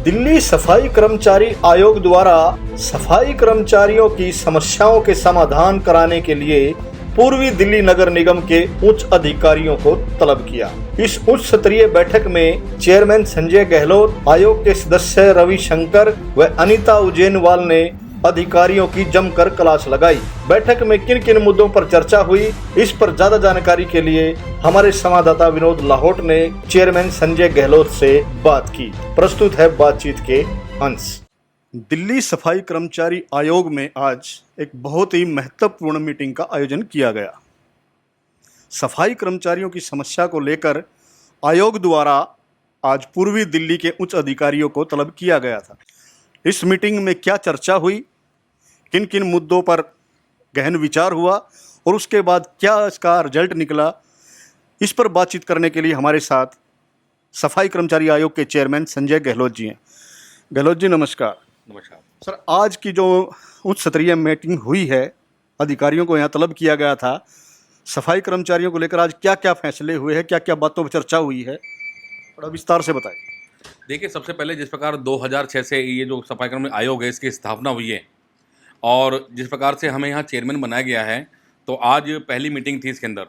दिल्ली सफाई कर्मचारी आयोग द्वारा सफाई कर्मचारियों की समस्याओं के समाधान कराने के लिए पूर्वी दिल्ली नगर निगम के उच्च अधिकारियों को तलब किया। इस उच्च स्तरीय बैठक में चेयरमैन संजय गहलोत, आयोग के सदस्य रविशंकर व अनीता उज्जैनवाल ने अधिकारियों की जमकर क्लास लगाई। बैठक में किन किन मुद्दों पर चर्चा हुई, इस पर ज्यादा जानकारी के लिए हमारे संवाददाता विनोद लाहौट ने चेयरमैन संजय गहलोत से बात की। प्रस्तुत है बातचीत के अंश। दिल्ली सफाई कर्मचारी आयोग में आज एक बहुत ही महत्वपूर्ण मीटिंग का आयोजन किया गया। सफाई कर्मचारियों की समस्या को लेकर आयोग द्वारा आज पूर्वी दिल्ली के उच्च अधिकारियों को तलब किया गया था। इस मीटिंग में क्या चर्चा हुई, किन किन मुद्दों पर गहन विचार हुआ और उसके बाद क्या इसका रिजल्ट निकला, इस पर बातचीत करने के लिए हमारे साथ सफाई कर्मचारी आयोग के चेयरमैन संजय गहलोत जी हैं। गहलोत जी नमस्कार। नमस्कार सर, आज की जो उच्च स्तरीय मीटिंग हुई है, अधिकारियों को यहाँ तलब किया गया था, सफाई कर्मचारियों को लेकर आज क्या क्या फैसले हुए हैं, क्या क्या बातों पर चर्चा हुई है, थोड़ा विस्तार से बताइए। देखिए, सबसे पहले जिस प्रकार 2006 से ये जो सफाई कर्मचारी आयोग है इसकी स्थापना हुई है और जिस प्रकार से हमें यहाँ चेयरमैन बनाया गया है, तो आज पहली मीटिंग थी इसके अंदर।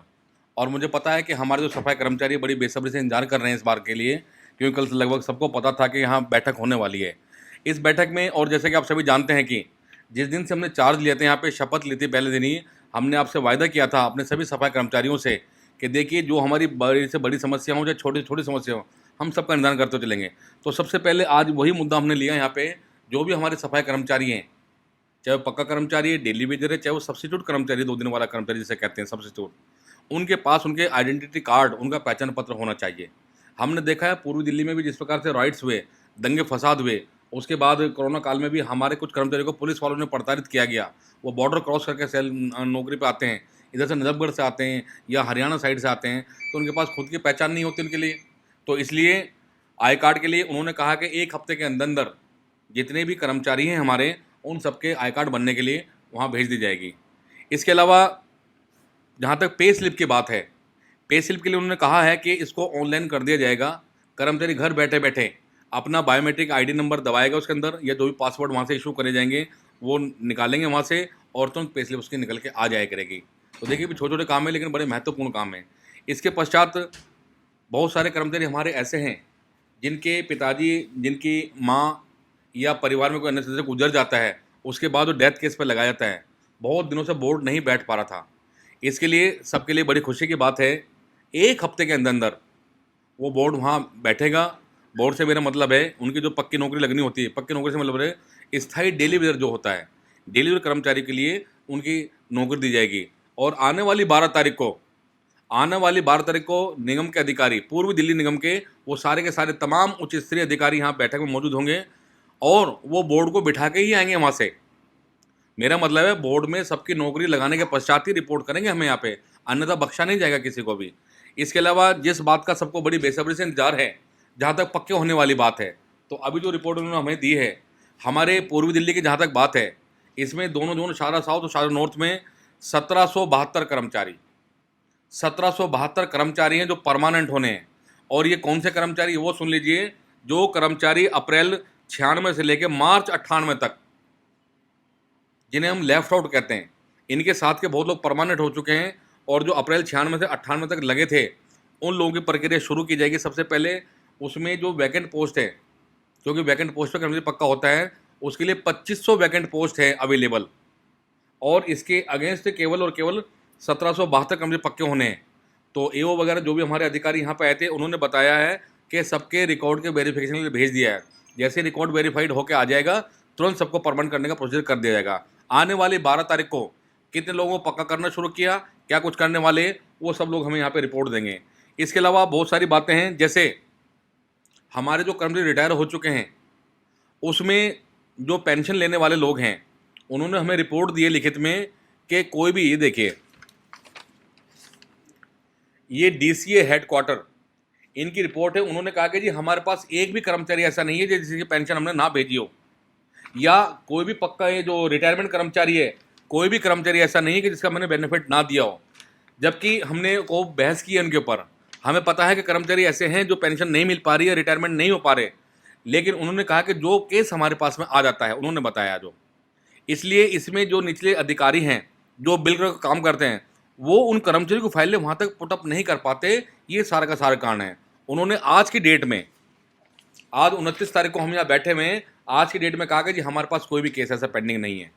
और मुझे पता है कि हमारे जो सफाई कर्मचारी बड़ी बेसब्री से इंतजार कर रहे हैं इस बार के लिए, क्योंकि कल से लगभग सबको पता था कि यहाँ बैठक होने वाली है। इस बैठक में, और जैसे कि आप सभी जानते हैं कि जिस दिन से हमने चार्ज लिया था, यहाँ पे शपथ ली थी, पहले दिन ही हमने आपसे वायदा किया था अपने सभी सफाई कर्मचारियों से कि देखिए, जो हमारी बड़ी से बड़ी समस्या हो, चाहे छोटी छोटी समस्या हो, हम सबका निदान करते चलेंगे। तो सबसे पहले आज वही मुद्दा हमने लिया यहाँ पे, जो भी हमारे सफाई कर्मचारी हैं, चाहे वो पक्का कर्मचारी है, डेली वेजर है, चाहे वो सब्स्टिट्यूट कर्मचारी, 2 दिन वाला कर्मचारी जिसे कहते हैं सब्स्टिट्यूट, उनके पास उनके आइडेंटिटी कार्ड, उनका पहचान पत्र होना चाहिए। हमने देखा है पूर्वी दिल्ली में भी जिस प्रकार से राइट्स हुए, दंगे फसाद हुए, उसके बाद कोरोना काल में भी हमारे कुछ कर्मचारियों को पुलिस वालों ने प्रताड़ित किया गया। वो बॉर्डर क्रॉस करके सेल नौकरी पे आते हैं, इधर से नजफगढ़ से आते हैं या हरियाणा साइड से आते हैं, तो उनके पास खुद की पहचान नहीं होती उनके लिए। तो इसलिए आई कार्ड के लिए उन्होंने कहा कि 1 हफ्ते के अंदर अंदर जितने भी कर्मचारी हैं हमारे, उन सबके आई कार्ड बनने के लिए वहाँ भेज दी जाएगी। इसके अलावा जहाँ तक पे स्लिप की बात है, पे स्लिप के लिए उन्होंने कहा है कि इसको ऑनलाइन कर दिया जाएगा। कर्मचारी घर बैठे बैठे अपना बायोमेट्रिक आईडी नंबर दबाएगा उसके अंदर, या जो भी पासवर्ड वहाँ से इशू करे जाएंगे वो निकालेंगे वहाँ से, और तुरंत पे स्लिप उसकी निकल के आ जाया करेगी। तो देखिए, छोटे छोटे काम है लेकिन बड़े महत्वपूर्ण काम है। इसके पश्चात बहुत सारे कर्मचारी हमारे ऐसे हैं जिनके पिताजी, जिनकी माँ या परिवार में कोई अन्य सदस्य गुजर जाता है, उसके बाद वो डेथ केस पर लगाया जाता है। बहुत दिनों से बोर्ड नहीं बैठ पा रहा था। इसके लिए सबके लिए बड़ी खुशी की बात है, 1 हफ्ते के अंदर अंदर वो बोर्ड वहाँ बैठेगा। बोर्ड से मेरा मतलब है उनकी जो पक्की नौकरी लगनी होती है, पक्की नौकरी से मतलब है स्थायी डेली वेजर जो होता है, डेली वेजर कर्मचारी के लिए उनकी नौकरी दी जाएगी। और आने वाली 12 तारीख को निगम के अधिकारी, पूर्वी दिल्ली निगम के, वो सारे के सारे तमाम उच्च स्तरीय अधिकारी यहाँ बैठक में मौजूद होंगे और वो बोर्ड को बिठा के ही आएंगे वहाँ से। मेरा मतलब है बोर्ड में सबकी नौकरी लगाने के पश्चात ही रिपोर्ट करेंगे हमें यहाँ पे, अन्यथा बख्शा नहीं जाएगा किसी को भी। इसके अलावा जिस बात का सबको बड़ी बेसब्री से इंतजार है, जहाँ तक पक्के होने वाली बात है, तो अभी जो रिपोर्ट उन्होंने हमें दी है हमारे पूर्वी दिल्ली की, जहाँ तक बात है, इसमें दोनों जोन शाहरा साउथ और शाहरा नॉर्थ में 1772 कर्मचारी हैं जो परमानेंट होने हैं। और ये कौन से कर्मचारी, वो सुन लीजिए, जो कर्मचारी अप्रैल 96 से लेकर मार्च 98 तक, जिन्हें हम लेफ्ट आउट कहते हैं, इनके साथ के बहुत लोग परमानेंट हो चुके हैं। और जो अप्रैल 96 से 98 तक लगे थे, उन लोगों की प्रक्रिया शुरू की जाएगी। सबसे पहले उसमें जो वैकेंट पोस्ट है, क्योंकि वैकेंट पोस्ट पर कर्मचारी पक्का होता है, उसके लिए 2500 वैकेंट पोस्ट है अवेलेबल, और इसके अगेंस्ट केवल और केवल 1772 कर्मचारी पक्के होने हैं। तो एओ वगैरह जो भी हमारे अधिकारी यहाँ पे आए थे, उन्होंने बताया है कि सबके रिकॉर्ड के वेरिफिकेशन के लिए भेज दिया है। जैसे रिकॉर्ड वेरीफाइड होकर आ जाएगा, तुरंत सबको परमानेंट करने का प्रोसीजर कर दिया जाएगा। आने वाली 12 तारीख को कितने लोगों को पक्का करना शुरू किया, क्या कुछ करने वाले, वो सब लोग हमें यहाँ पे रिपोर्ट देंगे। इसके अलावा बहुत सारी बातें हैं, जैसे हमारे जो कर्मचारी रिटायर हो चुके हैं, उसमें जो पेंशन लेने वाले लोग हैं, उन्होंने हमें रिपोर्ट दी है लिखित में कि कोई भी, ये देखिए, ये डीसीए हेडक्वार्टर, इनकी रिपोर्ट है। उन्होंने कहा कि जी हमारे पास एक भी कर्मचारी ऐसा नहीं है जिसकी पेंशन हमने ना भेजी हो, या कोई भी पक्का ये जो रिटायरमेंट कर्मचारी है, कोई भी कर्मचारी ऐसा नहीं है कि जिसका मैंने बेनिफिट ना दिया हो। जबकि हमने को बहस की है उनके ऊपर, हमें पता है कि कर्मचारी ऐसे हैं जो पेंशन नहीं मिल पा रही है, रिटायरमेंट नहीं हो पा रहे, लेकिन उन्होंने कहा कि जो केस हमारे पास में आ जाता है, उन्होंने बताया जो, इसलिए इसमें जो निचले अधिकारी हैं, जो बिल का काम करते हैं, वो उन कर्मचारियों को फाइलें वहाँ तक पुट अप नहीं कर पाते। ये सारा का सारा कारण है। उन्होंने आज की डेट में, आज 29 तारीख को हम यहाँ बैठे हुए हैं, आज की डेट में कहा कि जी हमारे पास कोई भी केस ऐसा पेंडिंग नहीं है।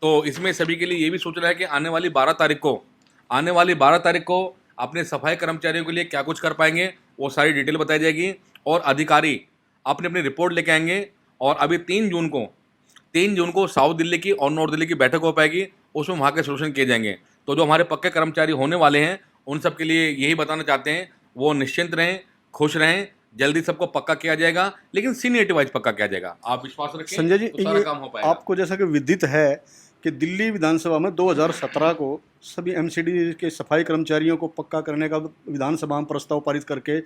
तो इसमें सभी के लिए ये भी सोचना है कि आने वाली 12 तारीख को अपने सफाई कर्मचारियों के लिए क्या कुछ कर पाएंगे, वो सारी डिटेल बताई जाएगी और अधिकारी अपनी अपनी रिपोर्ट लेके आएंगे। और अभी 3 जून को साउथ दिल्ली की और नॉर्थ दिल्ली की बैठक हो पाएगी, उसमें वहाँ के सोल्यूशन किए जाएंगे। तो जो हमारे पक्के कर्मचारी होने वाले हैं, उन सब के लिए यही बताना चाहते हैं, वो निश्चिंत रहें, खुश रहें, जल्दी सबको पक्का किया जाएगा, लेकिन सीनियरिटी वाइज पक्का किया जाएगा। आप विश्वास रखें, संजय जी, तो सारा ये काम हो पाएगा। आपको जैसा कि विदित है कि दिल्ली विधानसभा में 2017 को सभी एमसीडी के सफाई कर्मचारियों को पक्का करने का विधानसभा में प्रस्ताव पारित करके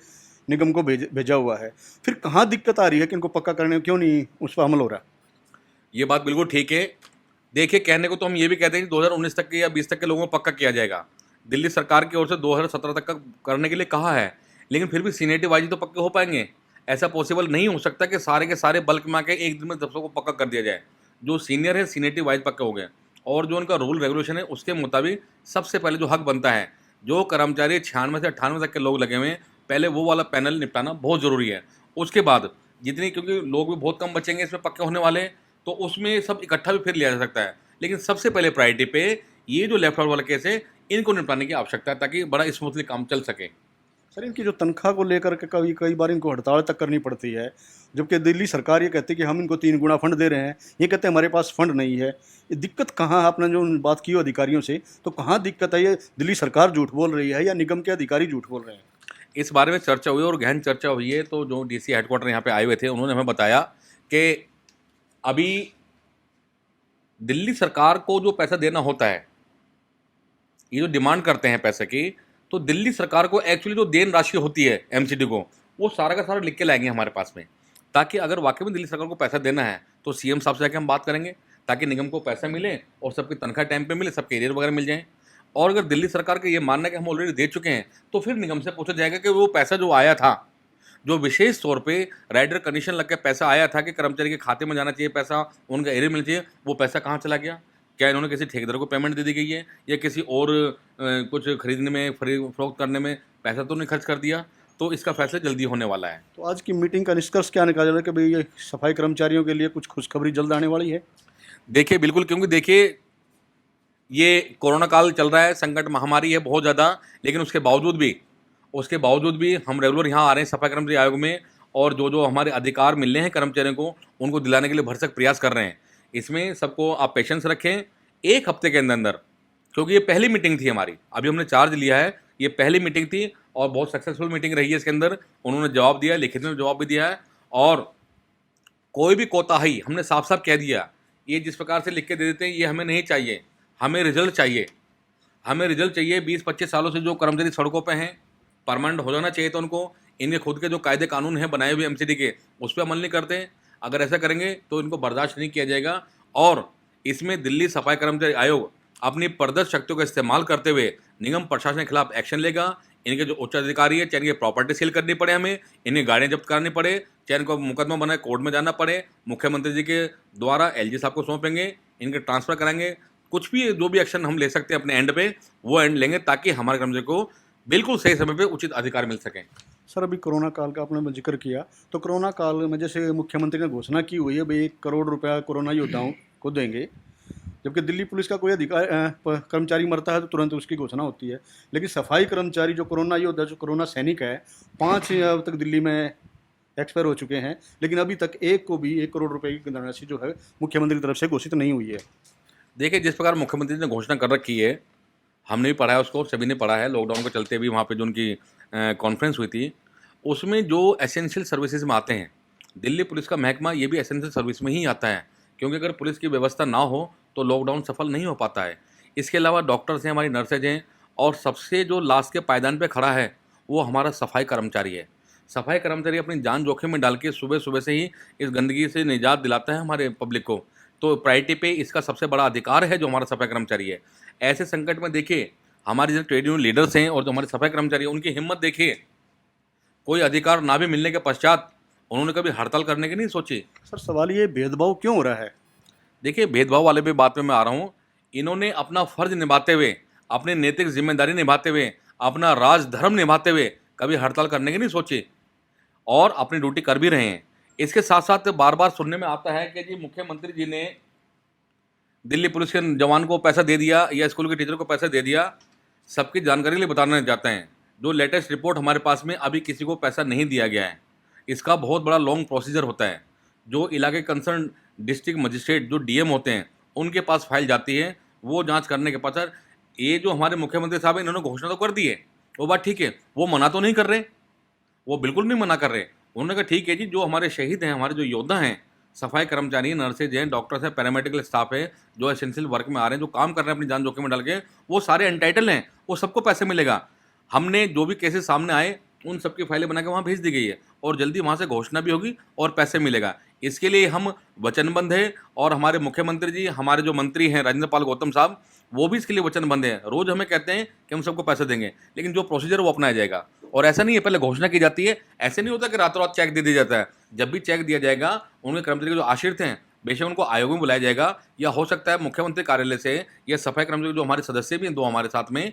निगम को भेजा हुआ है। फिर कहाँ दिक्कत आ रही है कि इनको पक्का करने में क्यों नहीं उस पर अमल हो रहा? ये बात बिल्कुल ठीक है। देखिए, कहने को तो हम ये भी कहते हैं कि 2019 तक के या 20 तक के लोगों को पक्का किया जाएगा। दिल्ली सरकार की ओर से 2017 तक का करने के लिए कहा है, लेकिन फिर भी सीनियरिटी वाइज तो पक्के हो पाएंगे। ऐसा पॉसिबल नहीं हो सकता कि सारे के सारे बल्क में आके एक दिन में सबको पक्का कर दिया जाए। जो सीनियर है सीनियरिटी वाइज पक्के हो गए, और जो उनका रूल रेगुलेशन है उसके मुताबिक सबसे पहले जो हक बनता है, जो कर्मचारी 96 से 98 तक के लोग लगे हुए हैं, पहले वो वाला पैनल निपटाना बहुत ज़रूरी है। उसके बाद जितनी, क्योंकि लोग भी बहुत कम बचेंगे इसमें पक्के होने वाले, तो उसमें सब इकट्ठा भी फिर लिया जा सकता है। लेकिन सबसे पहले प्रायोरिटी पे ये जो लेफ्ट आउट वाला केस है, इनको निपटाने की आवश्यकता है, ताकि बड़ा स्मूथली काम चल सके। सर, इनकी जो तनख्वाह को लेकर के कई बार इनको हड़ताल तक करनी पड़ती है, जबकि दिल्ली सरकार ये कहती है कि हम इनको 3 गुना फंड दे रहे हैं, ये कहते हैं हमारे पास फंड नहीं है। ये दिक्कत कहाँ है? आपने जो बात की हो अधिकारियों से, तो कहाँ दिक्कत है? ये दिल्ली सरकार झूठ बोल रही है या निगम के अधिकारी झूठ बोल रहे हैं? इस बारे में चर्चा हुई और गहन चर्चा हुई है। तो जो डीसी हेडक्वार्टर यहाँ पे आए हुए थे, उन्होंने हमें बताया कि अभी दिल्ली सरकार को जो पैसा देना होता है, ये जो डिमांड करते हैं पैसे की, तो दिल्ली सरकार को एक्चुअली जो देन राशि होती है एमसीडी को, वो सारा का सारा लिख के लाएंगे हमारे पास में, ताकि अगर वाकई में दिल्ली सरकार को पैसा देना है तो सीएम साहब से जाके हम बात करेंगे, ताकि निगम को पैसा मिले और सबकी तनख्वाह टाइम पे मिले, सबके एरियर वगैरह मिल जाएं। और अगर दिल्ली सरकार का ये मानना है कि हम ऑलरेडी दे चुके हैं, तो फिर निगम से पूछा जाएगा कि वो पैसा जो आया था, जो विशेष तौर पे राइडर कंडीशन लग के पैसा आया था कि कर्मचारी के खाते में जाना चाहिए पैसा, उनका एरियर मिलना चाहिए, वो पैसा कहाँ चला गया? क्या इन्होंने किसी ठेकेदार को पेमेंट दे दी गई है, या किसी और कुछ खरीदने में, फरोख्त करने में पैसा तो नहीं खर्च कर दिया? तो इसका फैसला जल्दी होने वाला है। तो आज की मीटिंग का निष्कर्ष क्या निकाला जाए कि भाई ये सफाई कर्मचारियों के लिए कुछ खुशखबरी जल्द आने वाली है? देखिए, बिल्कुल, क्योंकि देखिए ये कोरोना काल चल रहा है, संकट महामारी है बहुत ज़्यादा, लेकिन उसके बावजूद भी हम रेगुलर यहाँ आ रहे हैं सफाई कर्मचारी आयोग में, और जो हमारे अधिकार मिलने हैं कर्मचारियों को, उनको दिलाने के लिए भरसक प्रयास कर रहे हैं। इसमें सबको आप पेशेंस रखें, 1 हफ्ते के अंदर, क्योंकि ये पहली मीटिंग थी हमारी, अभी हमने चार्ज लिया है, ये पहली मीटिंग थी और बहुत सक्सेसफुल मीटिंग रही है। इसके अंदर उन्होंने जवाब दिया है, लिखित में जवाब भी दिया है, और कोई भी कोताही हमने साफ साफ कह दिया, ये जिस प्रकार से लिख के दे देते हैं ये हमें नहीं चाहिए, हमें रिजल्ट चाहिए। 20-25 सालों से जो कर्मचारी सड़कों पे हैं, परमानेंट हो जाना चाहिए। तो उनको इनके खुद के जो कायदे कानून हैं बनाए हुए एमसीडी के, उस पर अमल नहीं करते। अगर ऐसा करेंगे तो इनको बर्दाश्त नहीं किया जाएगा, और इसमें दिल्ली सफाई कर्मचारी आयोग अपनी प्रदर्श शक्तियों का इस्तेमाल करते हुए निगम प्रशासन के खिलाफ एक्शन लेगा। इनके जो उच्च अधिकारी है, चाहे इनकी प्रॉपर्टी सील करनी पड़े, हमें इन्हें गाड़ियाँ जब्त करनी पड़े, चाहे इनको मुकदमा बनाए कोर्ट में जाना पड़े, मुख्यमंत्री जी के द्वारा एलजी साहब को सौंपेंगे, इनके ट्रांसफ़र कराएंगे, कुछ भी जो भी एक्शन हम ले सकते हैं अपने एंड पे, वो एंड लेंगे, ताकि हमारे कर्मचारी को बिल्कुल सही समय पे उचित अधिकार मिल सकें। सर, अभी कोरोना काल का आपने जिक्र किया, तो कोरोना काल में जैसे मुख्यमंत्री ने घोषणा की हुई है भाई 1 करोड़ रुपया कोरोना योद्धाओं को देंगे, जबकि दिल्ली पुलिस का कोई कर्मचारी मरता है तो तुरंत उसकी घोषणा होती है, लेकिन सफाई कर्मचारी जो कोरोना योद्धा, जो कोरोना सैनिक है, 5 अब तक दिल्ली में एक्सपायर हो चुके हैं, लेकिन अभी तक एक को भी 1 करोड़ रुपए की धनराशि जो है मुख्यमंत्री की तरफ से घोषित नहीं हुई है। देखिए, जिस प्रकार मुख्यमंत्री ने घोषणा कर रखी है, हमने भी पढ़ा है उसको, सभी ने पढ़ा है, लॉकडाउन के चलते भी वहाँ पे जो उनकी कॉन्फ्रेंस हुई थी, उसमें जो एसेंशियल सर्विसेज में आते हैं, दिल्ली पुलिस का महकमा ये भी एसेंशियल सर्विस में ही आता है, क्योंकि अगर पुलिस की व्यवस्था ना हो तो लॉकडाउन सफल नहीं हो पाता है। इसके अलावा डॉक्टर्स हैं, हमारी नर्सेज हैं, और सबसे जो लास्ट के पायदान पे खड़ा है वो हमारा सफाई कर्मचारी है। सफाई कर्मचारी अपनी जान जोखिम में डाल के सुबह सुबह से ही इस गंदगी से निजात दिलाता है हमारे पब्लिक को। तो प्रायोरिटी पे इसका सबसे बड़ा अधिकार है जो हमारा सफाई कर्मचारी है। ऐसे संकट में देखिए, हमारे जो ट्रेड यूनियन लीडर्स हैं और जो हमारे सफाई कर्मचारी हैं, उनकी हिम्मत देखिए। कोई अधिकार ना भी मिलने के पश्चात उन्होंने कभी हड़ताल करने की नहीं सोची। सर सवाल ये भेदभाव क्यों हो रहा है? देखिए, भेदभाव वाले भी बात पे मैं आ रहा हूँ। इन्होंने अपना फ़र्ज़ निभाते हुए, अपनी नैतिक ज़िम्मेदारी निभाते हुए, अपना राजधर्म निभाते हुए कभी हड़ताल करने की नहीं सोची और अपनी ड्यूटी कर भी रहे हैं। इसके साथ-साथ बार-बार सुनने में आता है कि जी मुख्यमंत्री जी ने दिल्ली पुलिस के जवान को पैसा दे दिया या स्कूल के टीचर को पैसा दे दिया। सबकी जानकारी के लिए बताना चाहते हैं। जो लेटेस्ट रिपोर्ट हमारे पास में अभी किसी को पैसा नहीं दिया गया है। इसका बहुत बड़ा लॉन्ग प्रोसीजर होता है। जो इलाके कंसर्न डिस्ट्रिक्ट मजिस्ट्रेट जो डीएम होते हैं उनके पास फाइल जाती है। वो जांच करने के पश्चात ये जो हमारे मुख्यमंत्री साहब हैं इन्होंने घोषणा तो कर दी है, वो बात ठीक है, वो मना तो नहीं कर रहे, वो बिल्कुल नहीं मना कर रहे। उन्होंने कहा ठीक है जी, जो हमारे शहीद हैं, हमारे जो योद्धा हैं, सफाई कर्मचारी, नर्सेज हैं, डॉक्टर्स हैं, पैरामेडिकल स्टाफ है, जो एसेंशियल वर्क में आ रहे हैं, जो काम कर रहे हैं अपनी जान जोखिम में डाल के, वो सारे एंटाइटल हैं, वो सबको पैसे मिलेगा। हमने जो भी केसेस सामने आए उन सबकी फाइलें बना के वहाँ भेज दी गई है और जल्दी वहाँ से घोषणा भी होगी और पैसे मिलेगा। इसके लिए हम वचनबद्ध हैं और हमारे मुख्यमंत्री जी, हमारे जो मंत्री हैं राजेंद्र पाल गौतम साहब, वो भी इसके लिए वचनबद्ध हैं। रोज़ हमें कहते हैं कि हम सबको पैसे देंगे, लेकिन जो प्रोसीजर वो अपनाया जाएगा। और ऐसा नहीं है पहले घोषणा की जाती है, ऐसे नहीं होता कि रातों रात चेक दे दिया जाता है। जब भी चेक दिया जाएगा उनके कर्मचारी के जो आश्रित हैं बेशक उनको आयोग में बुलाया जाएगा, या हो सकता है मुख्यमंत्री कार्यालय से या सफाई कर्मचारी जो हमारे सदस्य भी हैं दो हमारे साथ में,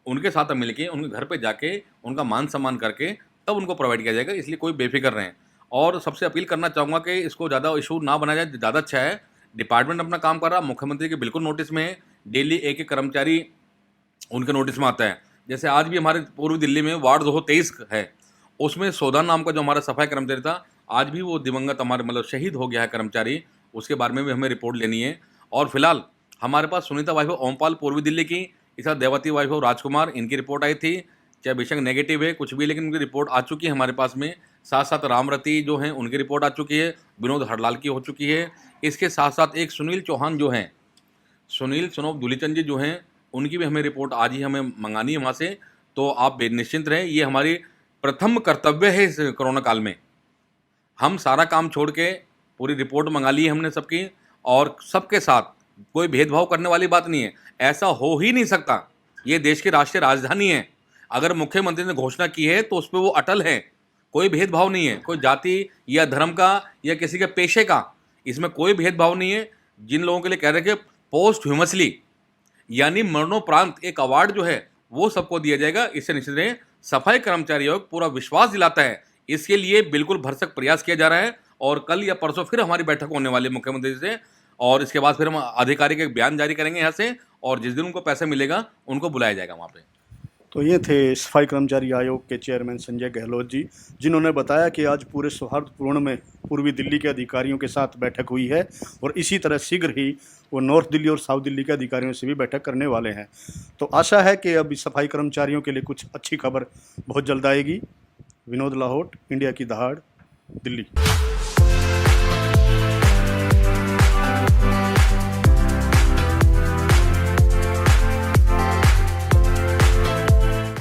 उनके साथ मिलके उनके घर पे जाके उनका मान सम्मान करके तब उनको प्रोवाइड किया जाएगा। इसलिए कोई बेफिक्र रहें। और सबसे अपील करना चाहूँगा कि इसको ज़्यादा इशू ना बनाया जाए, ज़्यादा अच्छा है। डिपार्टमेंट अपना काम कर रहा, मुख्यमंत्री के बिल्कुल नोटिस में है। डेली एक एक कर्मचारी उनके नोटिस में आता है। जैसे आज भी हमारे पूर्वी दिल्ली में वार्ड 223 है, उसमें सोदान नाम का जो हमारा सफाई कर्मचारी था, आज भी वो दिवंगत हमारे मतलब शहीद हो गया है कर्मचारी। उसके बारे में भी हमें रिपोर्ट लेनी है। और फिलहाल हमारे पास सुनीता वाइफ ओमपाल पूर्वी दिल्ली की, इस साथ देवती वाइफ राजकुमार, इनकी रिपोर्ट आई थी, चाहे बेशक नेगेटिव है कुछ भी, लेकिन उनकी रिपोर्ट आ चुकी है हमारे पास में। साथ साथ रामरती जो हैं उनकी रिपोर्ट आ चुकी है, विनोद हरलाल की हो चुकी है। इसके साथ साथ एक सुनील चौहान जो हैं, सुनील सनोप दुलीचंद जी जो हैं, उनकी भी हमें रिपोर्ट आज ही हमें मंगानी है वहाँ से। तो आप निश्चिंत रहें, ये हमारी प्रथम कर्तव्य है इस कोरोना काल में। हम सारा काम छोड़ के पूरी रिपोर्ट मंगा ली है हमने सबकी, और सबके साथ कोई भेदभाव करने वाली बात नहीं है। ऐसा हो ही नहीं सकता। ये देश की राष्ट्रीय राजधानी है। अगर मुख्यमंत्री ने घोषणा की है तो उस पर वो अटल है। कोई भेदभाव नहीं है, कोई जाति या धर्म का या किसी के पेशे का, इसमें कोई भेदभाव नहीं है। जिन लोगों के लिए कह रहे हैं कि पोस्ट ह्यूमसली यानी मरणोपरांत एक अवार्ड जो है वो सबको दिया जाएगा, इससे निश्चित रहे। सफाई कर्मचारी आयोग पूरा विश्वास दिलाता है, इसके लिए बिल्कुल भरसक प्रयास किया जा रहा है। और कल या परसों फिर हमारी बैठक होने वाली है मुख्यमंत्री से, और इसके बाद फिर हम आधिकारिक एक बयान जारी करेंगे यहाँ से, और जिस दिन उनको पैसा मिलेगा उनको बुलाया जाएगा वहाँ पे। तो ये थे सफाई कर्मचारी आयोग के चेयरमैन संजय गहलोत जी, जिन्होंने बताया कि आज पूरे सौहार्दपूर्ण में पूर्वी दिल्ली के अधिकारियों के साथ बैठक हुई है और इसी तरह शीघ्र ही वो नॉर्थ दिल्ली और साउथ दिल्ली के अधिकारियों से भी बैठक करने वाले हैं। तो आशा है कि अब सफाई कर्मचारियों के लिए कुछ अच्छी खबर बहुत जल्द आएगी। विनोद लाहौट, इंडिया की दहाड़, दिल्ली।